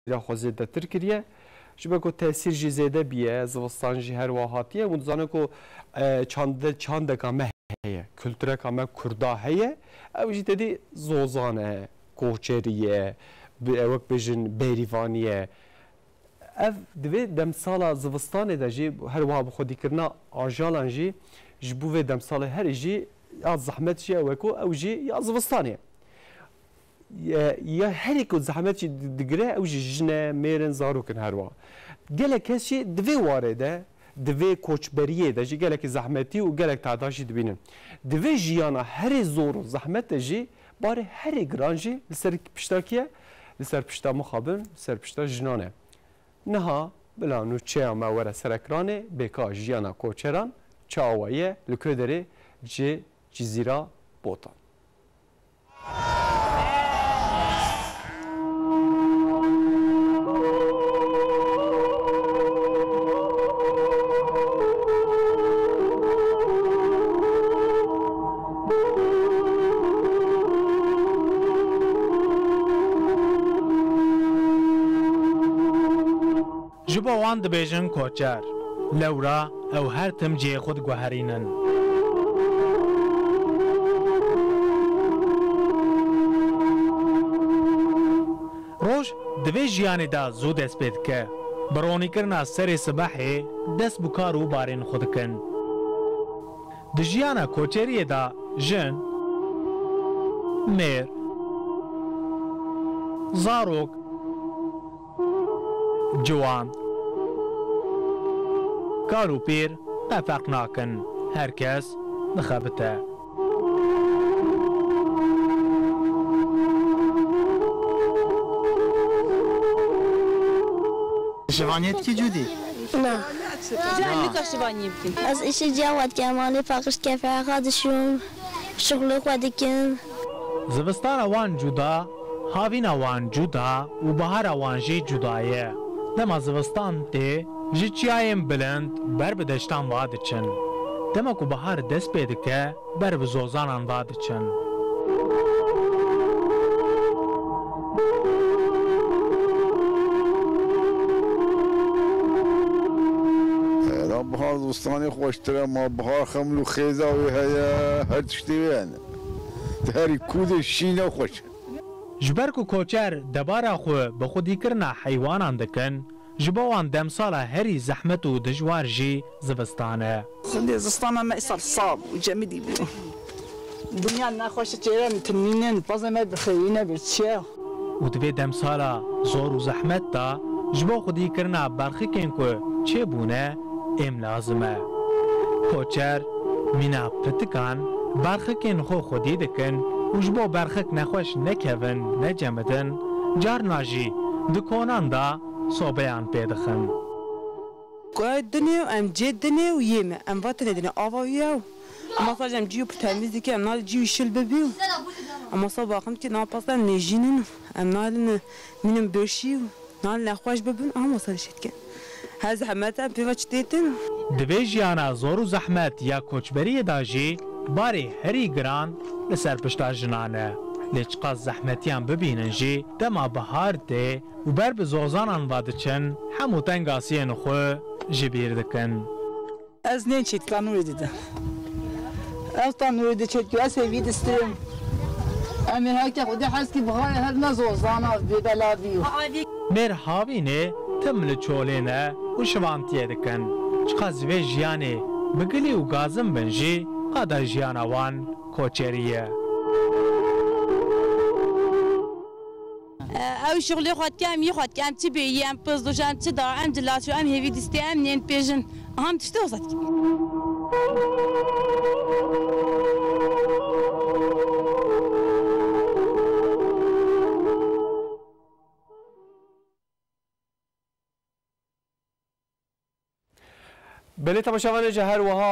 را خوزید ترکیه شبه کو تاثیر جی زیده بیه زوستان جی هر واحاتیه و زانه کو چند کامه هیه کلتور کامه کردا هیه او جی تدی زوزانه کوچریه وقت بجن بیریوانیه اف دوی دمسالا زوستان ده جی هر وها بخودی کرنا آجالان جی جبوه دمسال هر جی یا زحمت جی او جی یا زوستانیه یا هری کو زحمت چی دگره او جنه میرن زارو کن هر وا گله کسی دوی وارده دوی کوچبریه ده جی گله کی زحمتی و گله تعداشی دبینن دوی جیانا هر زور زحمت جی باره هر گرانجی لسر پشتاکیه لسر پشتا مخابن لسر پشتا جنانه نها بلا نو چه ما ور سرکرانه بکا جیانا کوچران چاوایه لکودره جی جزیره بوتان جبا وان دبیجن کوچر لورا او هر تم جی خود گوهرینن روش دوی جیانی دا زود اسپید که برونی کرنا سر سباحی دست بکارو بارین خود کن د جیانا کوچری دا جن میر زاروک جوان کارو پیر افق ناکن هر کس دخبته شوانیت کی جودی؟ نه جمعی کاشتوانی بکن از ایش جواد کمالی فقش کفه خادشون شغل خودی کن زوستان وان جدا هاوین وان جدا و بهار وان جی جدایه دما زوستان تی جی چیایم بلند بر بدشتان واد چن دما کو بهار دست پیدکه بر بزوزانان واد چن بهار دوستانی خوشتره ما بهار خملو خیزه و هیا هر تشتی وینه هری کود شینه خوش جبر کو کوچر دبارا خو بخودی کرنا حیوانان دکن جبوان دمسالا هری زحمت و دجوار جی زوستانه خندی زستان ما ایسال صعب و جمدی بو دنیا نخوش چیران تنینن بازم بخیرینه برچه و دوی دمسالا زور و زحمت دا جبو خودی کرنا برخکن کو چه بونه ام لازمه کوچر مینا پتکان برخکن خو خودی دکن و جبو برخک نخوش نکون نجمدن جار ناجی دکونان دا صوبیان پیدخن قاعد دنيا ام جد دنيا ويما ام بطل دنيا افايا اما صار ام جيو بتعمل ذيك ام نال جيو شل ببيو اما صار باقم كي نا باصا نجينن ام نال منم برشيو نال نخواش ببن اما صار شتكن هذا حماتا بيفاتش تيتن دوی جیانا زور و زحمت یا کوچبری داجی باری هری گران لسر پشتا جنانه لچقا زحمتیان ببینن جی دما بهار ده و بر بزوزانان وادچن همو تنگاسین خو جبیر دکن از نه چیت کانو دیدم از تانو دی چیت که سوید استریم امیر هاکی خودی حس کی بهار هر نزوزانا بی بلادیو مر هاوینه تمل چولینه و شوانتیه دکن چقا زوی جیانه بگلی و گازم بنجی قدا جیانا وان کوچریه او شغلی خود کم یه خود کم چی بیم پس دوشم چی دارم جلاتو ام هیوی دستیم نین پیجن هم تشته وزد کی بله تماشاوان جهر وها